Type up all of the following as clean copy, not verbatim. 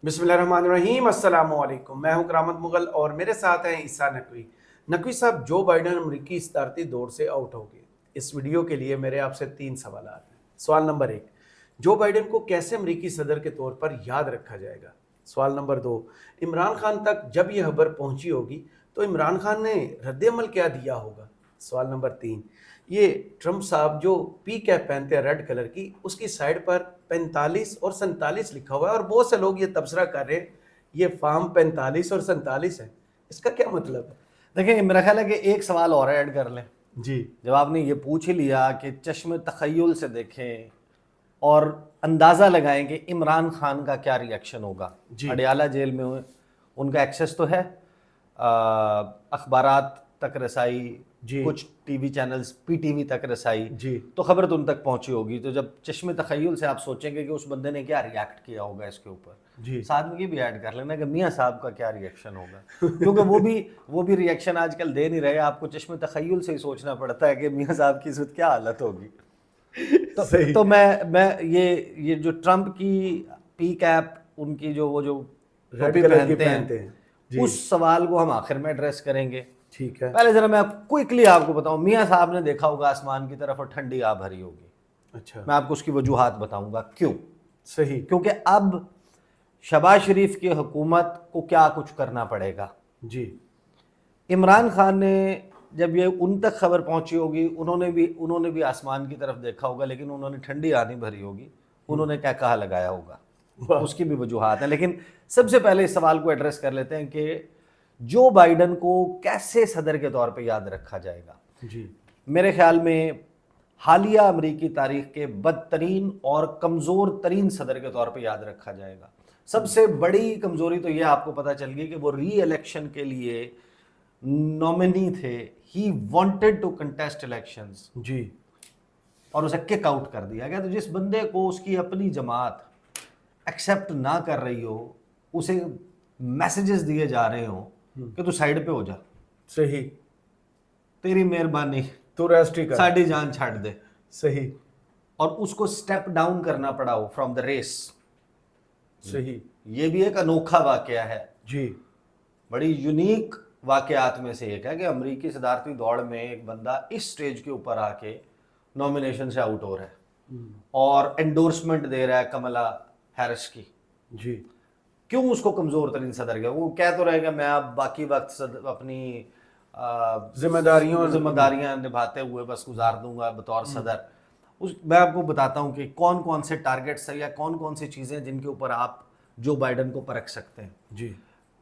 बिस्मिल्लाहिर्रहमानिर्रहीम, अस्सलाम वालेकुम। मैं हूं करामत मुगल और मेरे साथ हैं ईसा नकवी। नकवी साहब, जो बाइडन अमरीकी सदारती दौड़ से आउट हो गए, इस वीडियो के लिए मेरे आपसे 3 सवाल हैं। सवाल नंबर 1, जो बाइडन को कैसे अमरीकी सदर के तौर पर याद रखा जाएगा। सवाल नंबर 2, इमरान खान तक जब यह खबर पहुंची होगी तो इमरान खान ने रद्द-ए-अमल क्या दिया होगा। सवाल नंबर 3, ये ट्रंप साहब जो पी कैप पहनते हैं रेड कलर की, उसकी साइड पर 45 और 47 लिखा हुआ है और बहुत से लोग ये तबसरा कर रहे हैं ये फार्म 45 और 47 है, इसका क्या मतलब है? देखिए, मेरा ख्याल है कि एक सवाल और ऐड कर लें। जी, जब आपने ये पूछ ही लिया कि चश्मे तखय्युल से देखें और अंदाज़ा लगाएं कि इमरान खान का क्या रिएक्शन होगा। जी। अडयाला जेल में हुए, उनका एक्सेस तो है, अखबारात तक रसाई, जी। कुछ टीवी चैनल्स पीटीवी तक रसाई, जी। तो खबर तो उन तक पहुंची होगी। तो जब चश्मे तखय्युल से आप सोचेंगे कि उस बंदे ने क्या रिएक्ट किया होगा इसके ऊपर, जी। साथ में ये भी ऐड कर लेना कि मियाँ साहब का क्या रिएक्शन होगा, क्योंकि वो भी रिएक्शन आजकल दे नहीं रहे। आपको चश्मे तखय्युल से ही सोचना पड़ता है कि मियाँ साहब की इस वक्त क्या हालत होगी। सही। तो मैं ये जो ट्रंप की पी कैप, उनकी जो वो जो रेड टोपी कलर की पहनते पहनते हैं, हैं। जी, उस सवाल को हम आखिर में एड्रेस करेंगे। ठीक है। पहले जरा मैं क्विकली आपको बताऊं, मियाँ साहब ने देखा होगा आसमान की तरफ और ठंडी आ भरी होगी। अच्छा, मैं आपको उसकी वजूहात बताऊंगा क्यों। सही। क्योंकि अब शहबाज शरीफ की हुकूमत को क्या कुछ करना पड़ेगा। जी, इमरान खान ने जब ये उन तक खबर पहुंची होगी, उन्होंने भी आसमान की तरफ देखा होगा, लेकिन उन्होंने ठंडी आनी भरी होगी, उन्होंने क्या कहा लगाया होगा, वाह। उसकी भी वजूहात है। लेकिन सबसे पहले इस सवाल को एड्रेस कर लेते हैं कि जो बाइडन को कैसे सदर के तौर पे याद रखा जाएगा। जी, मेरे ख्याल में हालिया अमरीकी तारीख के बदतरीन और कमज़ोर तरीन सदर के तौर पे याद रखा जाएगा। सबसे बड़ी कमज़ोरी तो ये आपको पता चल गई कि वो री इलेक्शन के लिए नॉमिनी थे। He wanted to contest elections जी, और उसे किक आउट कर दिया गया। तो जिस बंदे को उसकी अपनी जमात एक्सेप्ट ना कर रही हो, उसे मैसेजेस दिए जा रहे हो कि तू साइड पे हो जा, सही। तेरी मेहरबानी, तो रेस्ट ही कर। साड़ी जान छाड़ दे, सही, और उसको स्टेप डाउन करना पड़ा हो फ्रॉम द रेस। सही। ये भी एक अनोखा वाकया है, जी, बड़ी यूनिक वाकयात में से एक है कि अमरीकी सदारती दौड़ में एक बंदा इस स्टेज के ऊपर आके नॉमिनेशन से आउट हो रहा है और एंडोर्समेंट दे रहा है कमला हैरिस की। जी, क्यों उसको कमज़ोर तरीन सदर गया? वो कह तो रहेगा मैं अब बाकी वक्त अपनी जिम्मेदारियां निभाते हुए बस गुजार दूंगा बतौर सदर। मैं आपको बताता हूं कि कौन कौन से टारगेट्स है या कौन कौन सी चीज़ें जिनके ऊपर आप जो बाइडन को परख सकते हैं। जी,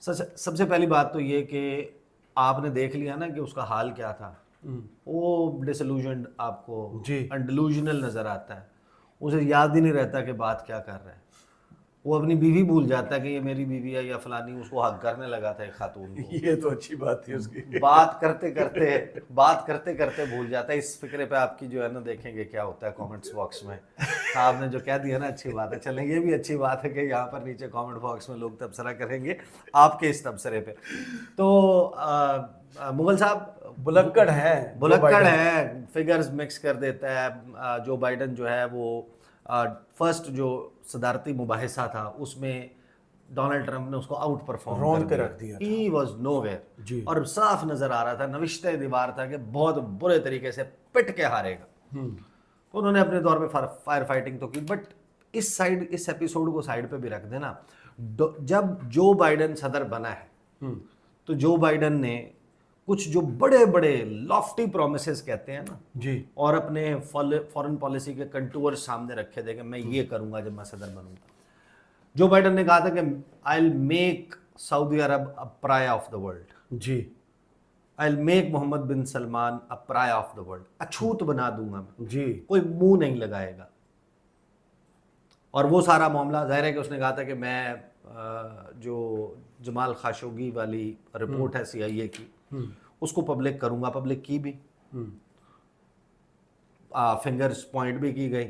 सबसे पहली बात तो ये कि आपने देख लिया ना कि उसका हाल क्या था। वो डिसइल्यूजन्ड, आपको जी। डिलूजनल नज़र आता है, उसे याद ही नहीं रहता कि बात क्या कर रहा है। वो अपनी बीवी भूल जाता है कि ये मेरी बीवी है या फलानी, उसको हक करने लगा था एक खातून को। ये तो अच्छी बात थी उसकी। बात करते करते भूल जाता है। इस फिक्रे पे आपकी जो है ना, देखेंगे क्या होता है कमेंट्स बॉक्स में। आपने जो कह दिया ना, अच्छी बात है। चलें, ये भी अच्छी बात है कि यहाँ पर नीचे कमेंट बॉक्स में लोग तबसरा करेंगे आपके इस तबसरे पे। तो मुगल साहब बुलक्कड़ है, फिगर्स मिक्स कर देता है। जो बाइडन जो है वो फर्स्ट जो सदारती मुबाहिसा था उसमें डोनाल्ड ट्रंप ने उसको आउट परफॉर्म रौंद कर के रख दिया था। He was nowhere. जी। और साफ नजर आ रहा था, नविश्ते दीवार था कि बहुत बुरे तरीके से पिट के हारेगा। तो उन्होंने अपने दौर पे फायर फाइटिंग तो की, बट इस एपिसोड को साइड पे भी रख देना। जब जो बाइडन सदर बना है तो जो बाइडन ने कुछ जो बड़े बड़े लॉफ्टी प्रोमिसेस कहते हैं ना जी, और अपने फॉरेन पॉलिसी के कंटूर सामने रखे थे कि मैं ये करूंगा जब मैं सदर बनूंगा। जो बाइडन ने कहा था कि I will make Saudi Arab a pariah of the world, जी, I will make Mohammed bin Salman a pariah of the world, अछूत बना दूंगा मैं, जी, कोई मुंह नहीं लगाएगा। और वो सारा मामला जाहिर है कि उसने कहा था कि मैं जो जमाल खाशोगी वाली रिपोर्ट है CIA की, उसको पब्लिक करूंगा, पब्लिक की भी, फिंगर्स पॉइंट भी की गई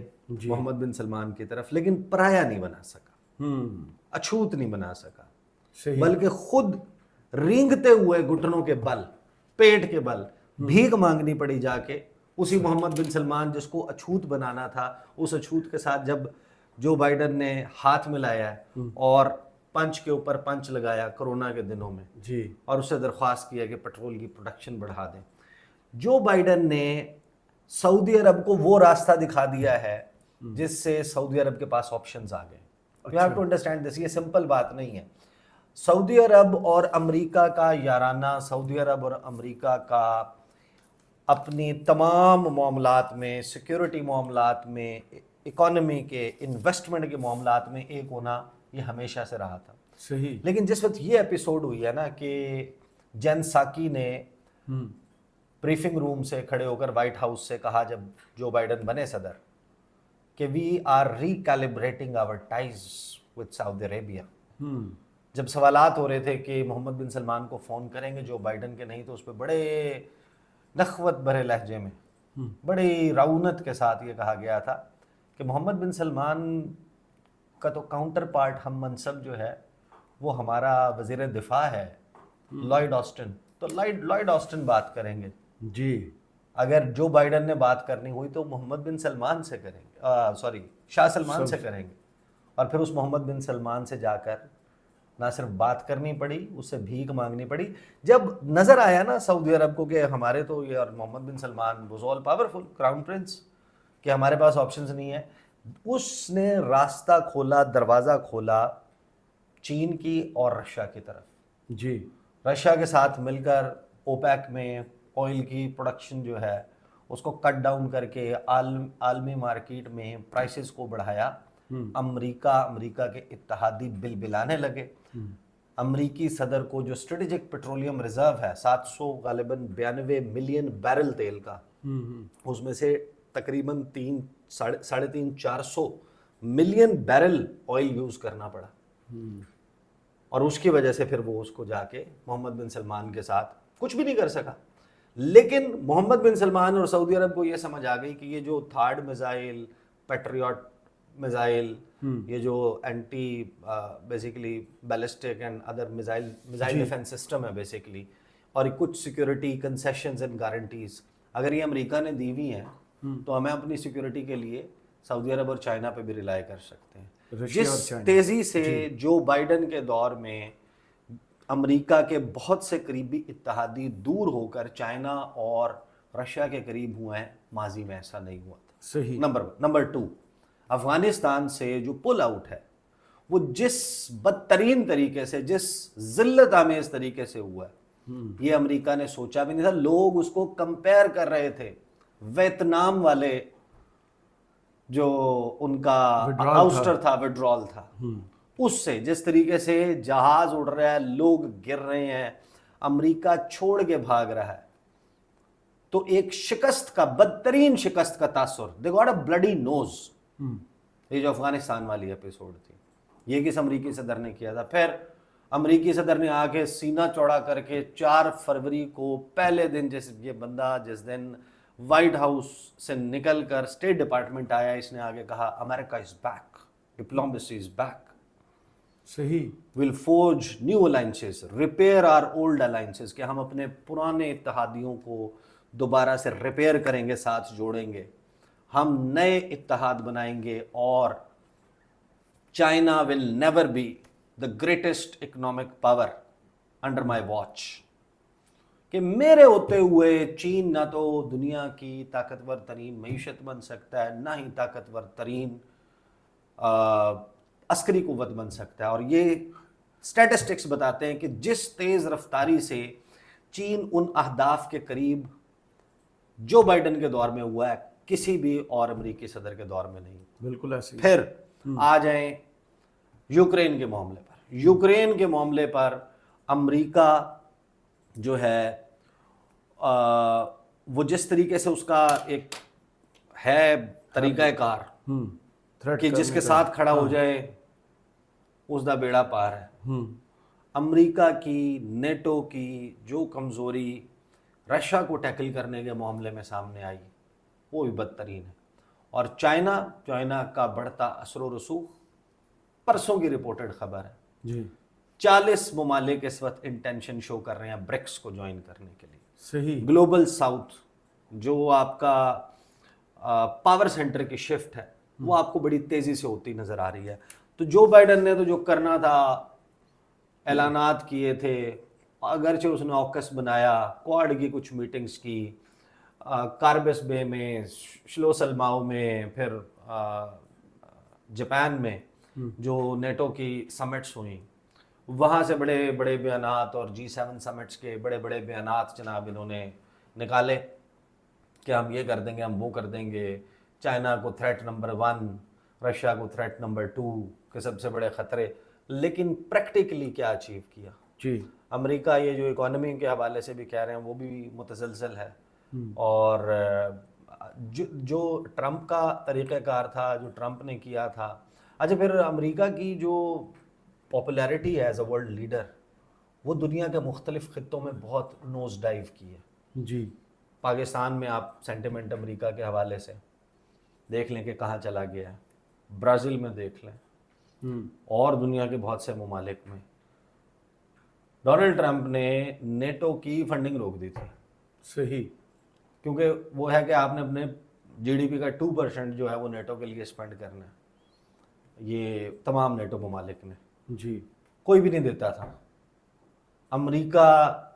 मोहम्मद बिन सलमान की तरफ, लेकिन पराया नहीं बना सका, अछूत नहीं बना सका। सही। बल्कि खुद रेंगते हुए घुटनों के बल, पेट के बल भीख मांगनी पड़ी जाके उसी मोहम्मद बिन सलमान जिसको अछूत बनाना था, उस अछूत के साथ जब जो बाइडन ने हाथ मिलाया है और पंच के ऊपर पंच लगाया कोरोना के दिनों में जी और उससे दरख्वास्त किया कि पेट्रोल की प्रोडक्शन बढ़ा दें। जो बाइडन ने सऊदी अरब को वो रास्ता दिखा दिया है जिससे सऊदी अरब के पास ऑप्शंस आ गए। You have to understand this, ये सिंपल बात नहीं है। सऊदी अरब और अमेरिका का याराना, सऊदी अरब और अमेरिका का अपनी तमाम मामलात में, सिक्योरिटी मामलात में, इकोनॉमी के, इन्वेस्टमेंट के मामलात में एक होना ये हमेशा से रहा था। सही। लेकिन जिस वक्त ये एपिसोड हुई है ना कि जेन साकी ने ब्रीफिंग रूम से खड़े होकर व्हाइट हाउस से कहा जब जो बाइडन बने सदर कि we are recalibrating our ties with Saudi Arabia. जब सवालात हो रहे थे कि मोहम्मद बिन सलमान को फ़ोन करेंगे जो बाइडन के, नहीं तो उस पर बड़े नखवत भरे लहजे में, बड़ी रऊनत के साथ ये कहा गया था कि मोहम्मद बिन सलमान का तो काउंटर पार्ट हम मनसब जो है वो हमारा वज़ीर दिफा है लॉयड ऑस्टिन, तो लॉयड ऑस्टिन बात करेंगे जी। अगर जो बाइडन ने बात करनी हुई तो मोहम्मद बिन सलमान से करेंगे, शाह सलमान से करेंगे। और फिर उस मोहम्मद बिन सलमान से जाकर ना सिर्फ बात करनी पड़ी, उससे भीख मांगनी पड़ी। जब नज़र आया ना सऊदी अरब को कि हमारे तो ये, और Mohammed bin Salman was all powerful crown prince, कि हमारे पास ऑप्शंस नहीं है, उसने रास्ता खोला, दरवाज़ा खोला चीन की और रशिया की तरफ। जी। रशिया के साथ मिलकर ओपेक में ऑयल की प्रोडक्शन जो है उसको कट डाउन करके आलमी मार्केट में प्राइसेस को बढ़ाया। अमेरिका के इत्तेहादी बिल बिलाने लगे। अमेरिकी सदर को जो स्ट्रेटेजिक पेट्रोलियम रिजर्व है 700 गालिबन 92 मिलियन बैरल तेल का, उसमें से तकरीबन 300-400 मिलियन बैरल ऑयल यूज़ करना पड़ा। और उसकी वजह से फिर वो उसको जाके मोहम्मद बिन सलमान के साथ कुछ भी नहीं कर सका। लेकिन मोहम्मद बिन सलमान और सऊदी अरब को ये समझ आ गई कि ये जो थर्ड मिसाइल, पैट्रियट मिसाइल, ये जो anti basically ballistic and other missile defence system है बेसिकली, और कुछ सिक्योरिटी कंसेशंस एंड गारंटीज अगर ये अमेरिका ने दी हुई हैं तो हमें अपनी सिक्योरिटी के लिए सऊदी अरब और चाइना पे भी रिलाई कर सकते हैं। जिस तेज़ी से जो बाइडन के दौर में अमेरिका के बहुत से करीबी इत्तेहादी दूर होकर चाइना और रशिया के करीब हुए हैं, माजी में ऐसा नहीं हुआ था। सही। नंबर 2, अफगानिस्तान से जो पुल आउट है वो जिस बदतरीन तरीके से, जिस जिल्लत आमेज तरीके से हुआ है, ये अमेरिका ने सोचा भी नहीं था। लोग उसको कंपेयर कर रहे थे वियतनाम वाले जो उनका आउस्टर था, विड्रॉल था, उससे। जिस तरीके से जहाज उड़ रहा है, लोग गिर रहे हैं, अमेरिका छोड़ के भाग रहा है, तो एक शिकस्त का, बदतरीन शिकस्त का तासुर, they got a bloody nose. ये जो अफगानिस्तान वाली एपिसोड थी, ये किस अमेरिकी सदर ने किया था? फिर अमेरिकी सदर ने आके सीना चौड़ा करके 4 फरवरी को पहले दिन, जिस दिन व्हाइट हाउस से निकलकर स्टेट डिपार्टमेंट आया, इसने आगे कहा America is back, diplomacy is back, सही। Will forge new alliances, repair our old alliances, कि हम अपने पुराने इत्तेहादियों को दोबारा से रिपेयर करेंगे, साथ जोड़ेंगे, हम नए इत्तेहाद बनाएंगे, और China will never be the greatest economic power under my watch, कि मेरे होते हुए चीन ना तो दुनिया की ताकतवर तरीन मईशत बन सकता है, ना ही ताकतवर तरीन अस्करी कुव्वत बन सकता है। और ये स्टैटिस्टिक्स बताते हैं कि जिस तेज़ रफ्तारी से चीन उन अहदाफ के करीब जो बाइडन के दौर में हुआ है, किसी भी और अमेरिकी सदर के दौर में नहीं। बिल्कुल ऐसे। फिर आ जाएं यूक्रेन के मामले पर। यूक्रेन के मामले पर अमेरिका जो है वो जिस तरीके से उसका एक है तरीक़ाकार कि जिसके साथ खड़ा हो जाए उसका बेड़ा पार है। अमेरिका की, नेटो की जो कमज़ोरी रशिया को टैकल करने के मामले में सामने आई वो भी बदतरीन है। और चाइना का बढ़ता असर व रसूख, परसों की रिपोर्टेड खबर है जी, 40 ममालिक इस वक्त इंटेंशन शो कर रहे हैं ब्रिक्स को ज्वाइन करने के लिए। सही। ग्लोबल साउथ जो आपका पावर सेंटर की शिफ्ट है वो आपको बड़ी तेज़ी से होती नज़र आ रही है। तो जो बाइडन ने तो जो करना था اعلانات کیے تھے، اگرچہ اس نے آکس بنایا، کوڈ کی کچھ میٹنگز کی، کاربس بے میں، شلوسل ماؤ میں، پھر جاپان میں جو نیٹو کی سمٹس ہوئیں وہاں سے بڑے بڑے بیانات، اور G7 سمٹس کے بڑے بڑے بیانات جناب انہوں نے نکالے کہ ہم یہ کر دیں گے، ہم وہ کر دیں گے، چائنا کو تھریٹ نمبر 1، رشیا کو تھریٹ نمبر 2 کے سب سے بڑے خطرے. لیکن پریکٹیکلی کیا اچیو کیا؟ جی امریکہ یہ جو اکانومی کے حوالے سے بھی کہہ رہے ہیں وہ بھی متزلزل ہے، اور جو ٹرمپ کا طریقہ کار تھا، جو ٹرمپ نے کیا تھا. اچھا، پھر امریکہ کی جو پاپولیرٹی ہے ایز اے ورلڈ لیڈر وہ دنیا کے مختلف خطوں میں بہت نوز ڈائیو کی ہے. جی پاکستان میں آپ سینٹیمنٹ امریکہ کے حوالے سے دیکھ لیں کہ کہاں چلا گیا ہے، برازیل میں دیکھ لیں، اور دنیا کے بہت سے ممالک میں. ڈونلڈ ٹرمپ نے نیٹو کی فنڈنگ روک دی تھی، صحیح، کیونکہ وہ ہے کہ آپ نے اپنے GDP کا 2% جو ہے وہ نیٹو کے لیے اسپینڈ کرنا ہے. یہ تمام نیٹو ممالک نے، جی کوئی بھی نہیں دیتا تھا. امریکہ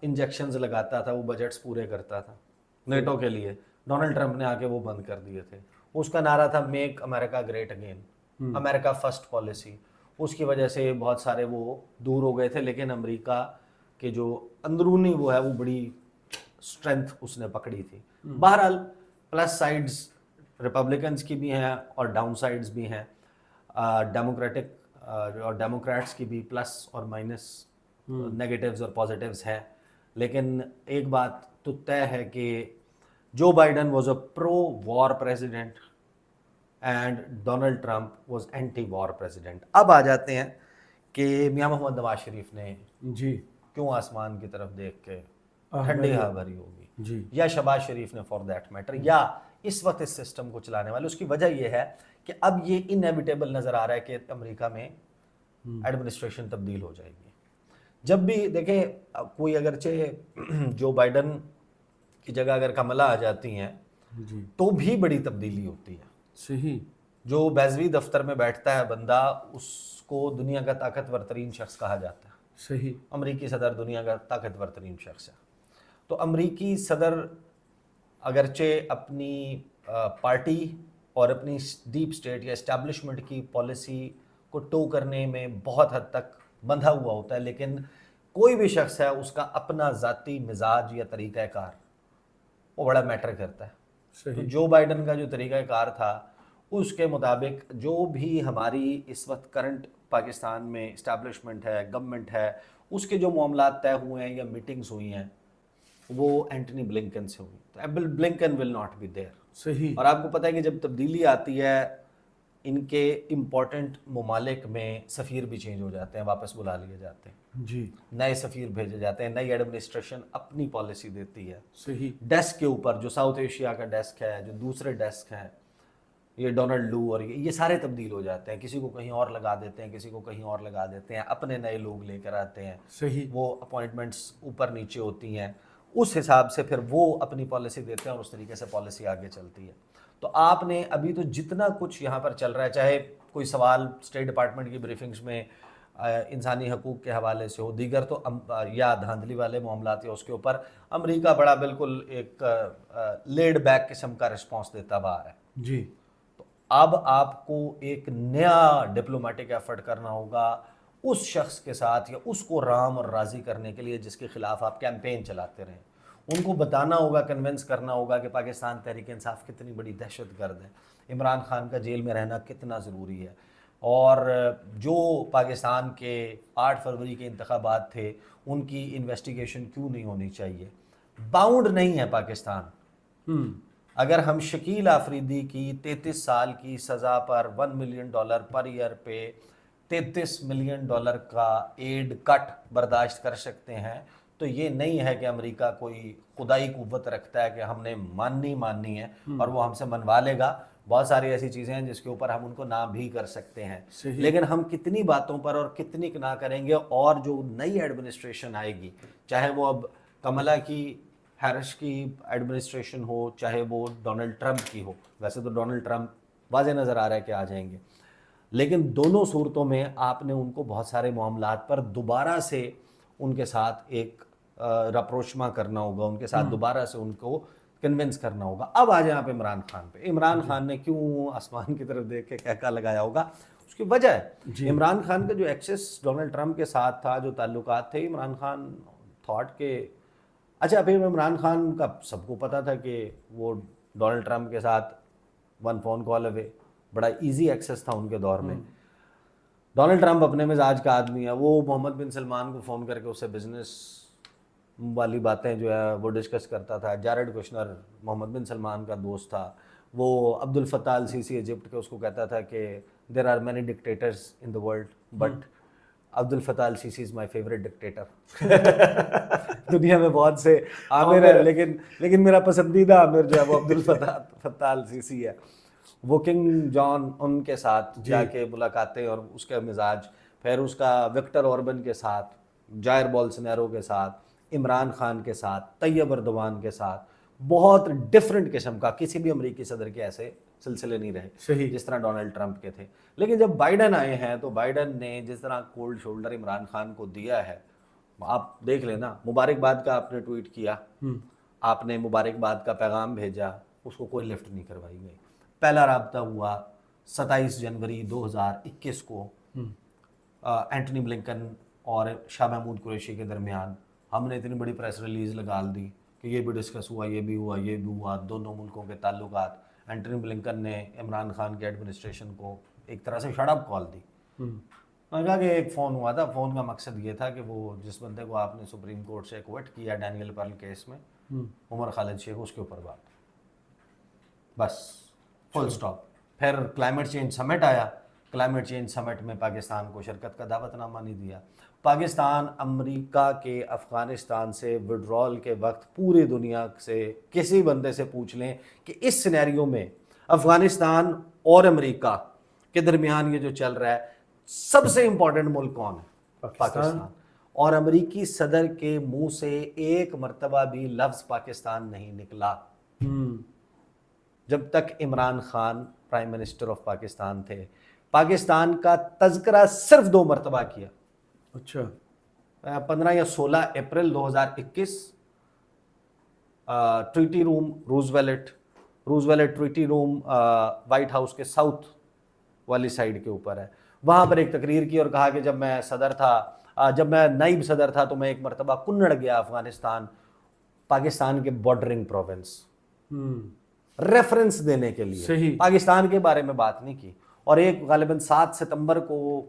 انجیکشنز لگاتا تھا، وہ بجٹس پورے کرتا تھا نیٹو کے لیے. ڈونلڈ ٹرمپ نے آ کے وہ بند کر دیے تھے. اس کا نعرہ تھا میک امریکہ گریٹ اگین، امریکہ فرسٹ پالیسی. اس کی وجہ سے بہت سارے وہ دور ہو گئے تھے، لیکن امریکہ کے جو اندرونی وہ ہے وہ بڑی اسٹرینتھ اس نے پکڑی تھی. بہرحال پلس سائڈز ریپبلکنز کی بھی ہیں اور ڈاؤن سائڈز بھی ہیں، ڈیموکریٹک اور ڈیموکریٹس کی بھی پلس اور مائنس، نیگیٹیوز اور پازیٹیوز ہیں. لیکن ایک بات تو طے ہے کہ Joe Biden was a pro war president and Donald Trump was anti war president. اب آ جاتے ہیں کہ میاں محمد نواز شریف نے جی کیوں آسمان کی طرف دیکھ کے ٹھنڈی ہوا بھری ہوگی، جی یا شہباز شریف نے فار دیٹ میٹر، یا اس وقت اس سسٹم کو چلانے والے. اس کی وجہ یہ ہے کہ اب یہ انیویٹیبل نظر آ رہا ہے کہ امریکہ میں ایڈمنسٹریشن تبدیل ہو جائے گی. جب بھی دیکھیں کوئی اگرچہ جو بائیڈن کی جگہ اگر کملا آ جاتی ہیں جی تو بھی بڑی تبدیلی ہوتی ہے. صحیح، جو بیضوی دفتر میں بیٹھتا ہے بندہ، اس کو دنیا کا طاقتور ترین شخص کہا جاتا ہے. صحیح، امریکی صدر دنیا کا طاقتور ترین شخص ہے. تو امریکی صدر اگرچہ اپنی پارٹی اور اپنی ڈیپ اسٹیٹ یا اسٹیبلشمنٹ کی پالیسی کو ٹو کرنے میں بہت حد تک بندھا ہوا ہوتا ہے، لیکن کوئی بھی شخص ہے اس کا اپنا ذاتی مزاج یا طریقہ کار وہ بڑا میٹر کرتا ہے. تو صحیح، جو بائیڈن کا جو طریقہ کار تھا اس کے مطابق جو بھی ہماری اس وقت کرنٹ پاکستان میں اسٹیبلشمنٹ ہے، گورنمنٹ ہے، اس کے جو معاملات طے ہوئے ہیں یا میٹنگز ہوئی ہیں وہ اینٹنی بلنکن سے ہوئی. تو Blinken will not be there. صحیح، اور آپ کو پتہ ہے کہ جب تبدیلی آتی ہے ان کے امپورٹنٹ ممالک میں سفیر بھی چینج ہو جاتے ہیں، واپس بلا لیے جاتے ہیں، جی نئے سفیر بھیجے جاتے ہیں، نئی ایڈمنسٹریشن اپنی پالیسی دیتی ہے. صحیح، ڈیسک کے اوپر جو ساؤتھ ایشیا کا ڈیسک ہے، جو دوسرے ڈیسک ہیں، یہ ڈونلڈ لو اور یہ سارے تبدیل ہو جاتے ہیں. کسی کو کہیں اور لگا دیتے ہیں، کسی کو کہیں اور لگا دیتے ہیں، اپنے نئے لوگ لے کر آتے ہیں. صحیح، وہ اپوائنٹمنٹس اوپر نیچے ہوتی ہیں، اس حساب سے پھر وہ اپنی پالیسی دیتے ہیں اور اس طریقے سے پالیسی آگے چلتی ہے. تو آپ نے ابھی تو جتنا کچھ یہاں پر چل رہا ہے، چاہے کوئی سوال اسٹیٹ ڈپارٹمنٹ کی بریفنگز میں انسانی حقوق کے حوالے سے ہو، دیگر تو یا دھاندلی والے معاملات یا اس کے اوپر امریکہ بڑا بالکل ایک لیڈ بیک قسم کا رسپانس دیتا ہوا آ رہا ہے. جی تو اب آپ کو ایک نیا ڈپلومیٹک ایفرٹ کرنا ہوگا اس شخص کے ساتھ یا اس کو رام اور راضی کرنے کے لیے جس کے خلاف آپ کیمپین چلاتے رہیں. ان کو بتانا ہوگا، کنونس کرنا ہوگا کہ پاکستان تحریک انصاف کتنی بڑی دہشت گرد ہے، عمران خان کا جیل میں رہنا کتنا ضروری ہے، اور جو پاکستان کے 8 فروری کے انتخابات تھے ان کی انویسٹیگیشن کیوں نہیں ہونی چاہیے. باؤنڈ نہیں ہے پاکستان. اگر ہم شکیل آفریدی کی 33 سال کی سزا پر $1 ملین پر ایئر پہ $33 ملین کا ایڈ کٹ برداشت کر سکتے ہیں، تو یہ نہیں ہے کہ امریکہ کوئی خدائی قوت رکھتا ہے کہ ہم نے ماننی ہے اور وہ ہم سے منوا لے گا. بہت ساری ایسی چیزیں ہیں جس کے اوپر ہم ان کو نہ بھی کر سکتے ہیں. لیکن ہم کتنی باتوں پر اور کتنی نہ کریں گے، اور جو نئی ایڈمنسٹریشن آئے گی، چاہے وہ اب کملا کی ہیرس کی ایڈمنسٹریشن ہو، چاہے وہ ڈونلڈ ٹرمپ کی ہو، ویسے تو ڈونلڈ ٹرمپ واضح نظر آ رہا ہے کہ آ جائیں گے، لیکن دونوں صورتوں میں آپ نے ان کو بہت سارے معاملات پر دوبارہ سے ان کے ساتھ ایک رپروشما کرنا ہوگا، ان کے ساتھ دوبارہ سے ان کو کنونس کرنا ہوگا۔ اب آ جائیں آپ عمران خان پہ۔ عمران خان نے کیوں آسمان کی طرف دیکھ کے کہکا لگایا ہوگا؟ اس کی وجہ ہے عمران خان کا جو ایکسس ڈونلڈ ٹرمپ کے ساتھ تھا، جو تعلقات تھے، عمران خان تھاٹ کہ اچھا پھر عمران خان کا سب کو پتا تھا کہ وہ ڈونلڈ ٹرمپ کے ساتھ ون فون کال اوے، بڑا ایزی ایکسس تھا ان کے دور میں۔ ڈونلڈ ٹرمپ اپنے مزاج کا آدمی ہے، وہ محمد بن سلمان کو فون کر کے اس سے بزنس والی باتیں جو ہے وہ ڈسکس کرتا تھا۔ جاریڈ کشنر محمد بن سلمان کا دوست تھا، وہ عبد الفتاح السیسی ایجپٹ کے اس کو کہتا تھا کہ there are many dictators in the world but Abdel Fattah el Sisi is my favourite dictator. دنیا میں بہت سے عامر ہیں لیکن میرا پسندیدہ عامر جو ہے وہ عبد الفتاح السیسی ہے۔ وہ کنگ جان ان کے ساتھ جا کے ملاقاتیں، اور اس کا مزاج، پھر اس کا وکٹر اوربن کے ساتھ، جائر بولسنیرو کے ساتھ، عمران خان کے ساتھ، طیب اردوان کے ساتھ، بہت ڈفرینٹ قسم کا، کسی بھی امریکی صدر کے ایسے سلسلے نہیں رہے جس طرح ڈونلڈ ٹرمپ کے تھے۔ لیکن جب بائیڈن آئے ہیں تو بائیڈن نے جس طرح کولڈ شولڈر عمران خان کو دیا ہے، آپ دیکھ لیں نا، مبارکباد کا آپ نے ٹویٹ کیا، آپ نے مبارکباد کا پیغام بھیجا، اس کو کوئی لفٹ نہیں کروائی گئی۔ پہلا رابطہ ہوا 27 جنوری 2021 کو اینٹنی بلنکن اور شاہ محمود قریشی کے درمیان۔ ہم نے اتنی بڑی پریس ریلیز لگا دی کہ یہ بھی ڈسکس ہوا، یہ بھی ہوا، یہ بھی ہوا، دونوں ملکوں کے تعلقات۔ اینٹنی بلنکن نے عمران خان کے ایڈمنسٹریشن کو ایک طرح سے شٹ اپ کال دی۔ میں نے کہا کہ ایک فون ہوا تھا، فون کا مقصد یہ تھا کہ وہ جس بندے کو آپ نے سپریم کورٹ سے ایکوٹ کیا ڈینیل پرل کیس میں، عمر خالد شیخ، اس کے اوپر بات، بس فل سٹاپ۔ پھر کلائمیٹ چینج سمٹ آیا، کلائمیٹ چینج سمٹ میں پاکستان کو شرکت کا دعوت نامہ نہیں دیا۔ پاکستان امریکہ کے افغانستان سے وڈرال کے وقت پوری دنیا سے کسی بندے سے پوچھ لیں کہ اس سینیریو میں افغانستان اور امریکہ کے درمیان یہ جو چل رہا ہے، سب سے امپورٹنٹ ملک کون ہے؟ پاکستان۔ اور امریکی صدر کے منہ سے ایک مرتبہ بھی لفظ پاکستان نہیں نکلا جب تک Imran Khan prime minister of Pakistan تھے۔ پاکستان کا تذکرہ صرف 2 مرتبہ کیا۔ اچھا، 15 یا 16 اپریل 2021 ٹریٹی روم روزویلٹ ٹریٹی روم وائٹ ہاؤس کے ساؤتھ والی سائڈ کے اوپر ہے، وہاں پر ایک تقریر کی اور کہا کہ جب میں نائب صدر تھا تو میں ایک مرتبہ کنڑ گیا افغانستان، پاکستان کے بارڈرنگ پروونس، ریفرنس دینے کے لیے، پاکستان کے بارے میں بات نہیں کی۔ اور ایک غالباً 7 ستمبر کو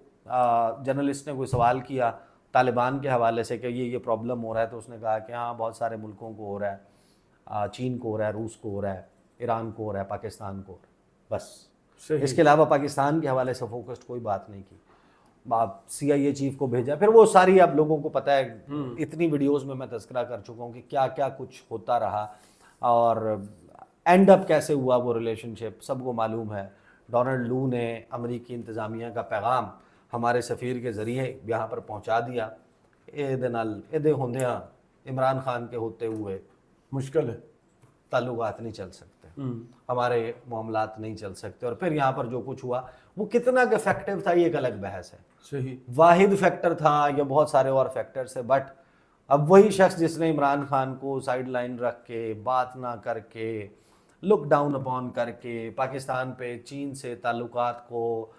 جرنلسٹ نے کوئی سوال کیا طالبان کے حوالے سے کہ یہ پرابلم ہو رہا ہے، تو اس نے کہا کہ ہاں بہت سارے ملکوں کو ہو رہا ہے، چین کو ہو رہا ہے، روس کو ہو رہا ہے، ایران کو ہو رہا ہے، پاکستان کو ہو رہا ہے، بس اس کے علاوہ پاکستان کے حوالے سے فوکسڈ کوئی بات نہیں کی۔ آپ CIA چیف کو بھیجا، پھر وہ ساری آپ لوگوں کو پتہ ہے، اتنی ویڈیوز میں تذکرہ کر چکا ہوں کہ کیا کیا کچھ ہوتا رہا اور اینڈ اپ کیسے ہوا وہ ریلیشن شپ، سب کو معلوم ہے۔ ڈونلڈ لو نے امریکی انتظامیہ کا پیغام ہمارے سفیر کے ذریعے یہاں پر پہنچا دیا۔ ایدے ہوندیاں عمران خان کے ہوتے ہوئے مشکل ہے، تعلقات نہیں چل سکتے، ہمارے معاملات نہیں چل سکتے۔ اور پھر یہاں پر جو کچھ ہوا وہ کتنا کہ افیکٹو تھا یہ ایک الگ بحث ہے، صحیح واحد فیکٹر تھا یا بہت سارے اور فیکٹرز تھے، بٹ اب وہی شخص جس نے عمران خان کو سائیڈ لائن رکھ کے، بات نہ کر کے، لک ڈاؤن اپون کر کے، پاکستان پہ چین سے تعلقات کو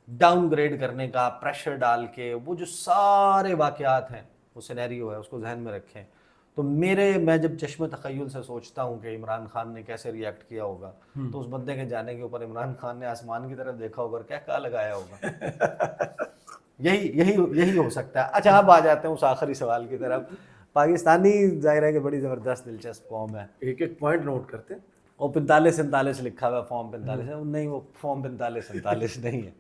ڈاؤن گریڈ کرنے کا پریشر ڈال کے، وہ جو سارے واقعات ہیں، وہ سینیریو ہے، اس کو ذہن میں رکھیں۔ تو میں جب چشم تخیل سے سوچتا ہوں کہ عمران خان نے کیسے ریئیکٹ کیا ہوگا، تو اس بندے کے جانے کے اوپر عمران خان نے آسمان کی طرف دیکھا ہوگا اور کیا لگایا ہوگا۔ یہی ہو سکتا ہے۔ اچھا اب آ جاتے ہیں اس آخری سوال کی طرف۔ پاکستانی ظاہر ہے کہ بڑی زبردست دلچسپ قوم ہے، ایک پوائنٹ نوٹ کرتے ہیں، وہ 45-47 لکھا ہوا ہے، فارم 45 ہے، نہیں وہ فارم 45-47 نہیں ہے۔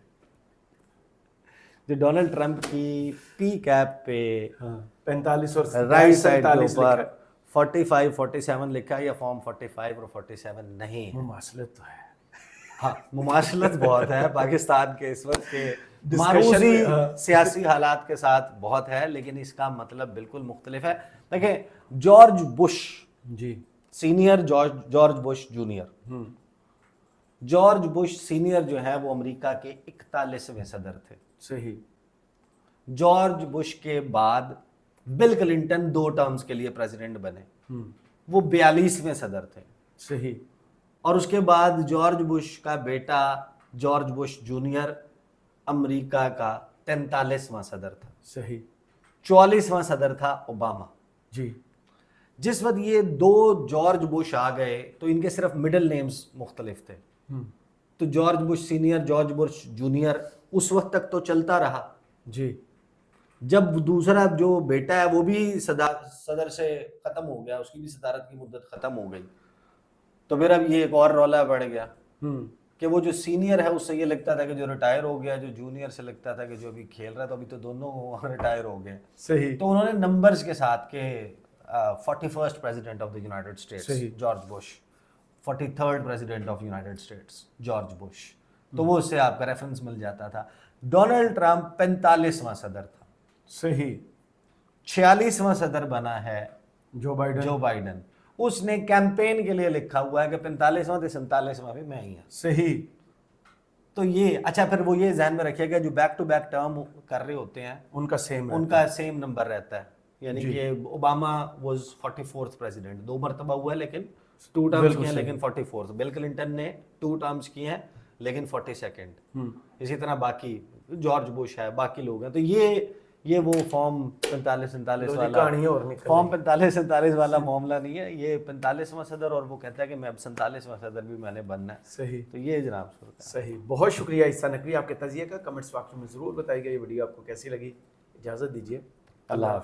جو ڈونلڈ ٹرمپ کی پی کیپ پہ 45 اور رائٹ سائڈ کے اوپر 45-47 لکھا ہے، یا فارم 45 اور 47 نہیں ہے۔ مماثلت تو ہے، ہاں مماثلت بہت ہے پاکستان کے اس وقت کے معروضی سیاسی حالات کے ساتھ بہت ہے، لیکن اس کا مطلب بالکل مختلف ہے۔ دیکھیں جارج بش، جی senior George Bush junior, George Bush senior जो है वो अमेरिका के 41वें सदर थे। सही। जॉर्ज बुश के बाद बिल क्लिंटन 2 टर्म्स के लिए प्रेसिडेंट बने, वो 42वें सदर थे। सही। और उसके बाद जॉर्ज बुश का बेटा जॉर्ज बुश जूनियर अमेरिका का 43वां सदर था। सही। 44वां सदर था ओबामा। जी। जिस वक्त ये 2 जॉर्ज बुश आ गए तो इनके सिर्फ मिडिल नेम्स मुख्तलिफ थे। तो George Bush senior, George Bush junior उस वक्त तक तो चलता रहा। जी। जब दूसरा जो बेटा है वो भी सदर से खत्म हो गया, उसकी भी सदारत की मुद्दत खत्म हो गई, तो फिर अब ये एक और रौला बढ़ गया कि वो जो सीनियर है उससे ये लगता था कि जो रिटायर हो गया, जो जूनियर से लगता था कि जो अभी खेल रहा था, तो अभी तो दोनों रिटायर हो गए। सही। तो उन्होंने नंबर्स के साथ के 41st president of the United states George Bush, 43rd president of United states George Bush, तो वो उससे आपका रेफरेंस मिल जाता था। डोनाल्ड ट्रंप 45वां सदर था। सही। 46वां सदर बना है जो बाइडन। उसने कैंपेन के लिए लिखा हुआ है कि 45वां से 47वां भी मैं ही हूं। सही। तो ये अच्छा, फिर वो ये ध्यान में रखिएगा जो बैक टू बैक टर्म कर रहे होते हैं उनका सेम नंबर रहता है। यानी कि ओबामा वाज 44th प्रेसिडेंट, 2 मरतबा हुआ है लेकिन 2 टर्म्स किए हैं, लेकिन 44th। बिल क्लिंटन ने 2 टर्म्स किए हैं लेकिन 42nd। इसी तरह बाकी जॉर्ज बुश है, बाकी लोग हैं। तो ये वो फॉर्म 45-47 वाला फॉर्म 45-47 वाला मामला नहीं है, ये 45वां सदर, और वो कहता है कि मैं अब 47वां सदर भी मैंने बनना है। सही। तो ये जनाब सही। बहुत शुक्रिया ईसा नकवी, आपके तजिए का कमेंट्स बॉक्स में ज़रूर बताइएगा। ये वीडियो आपको कैसी लगी। इजाज़त दीजिए, अल्लाह हाफ़िज़।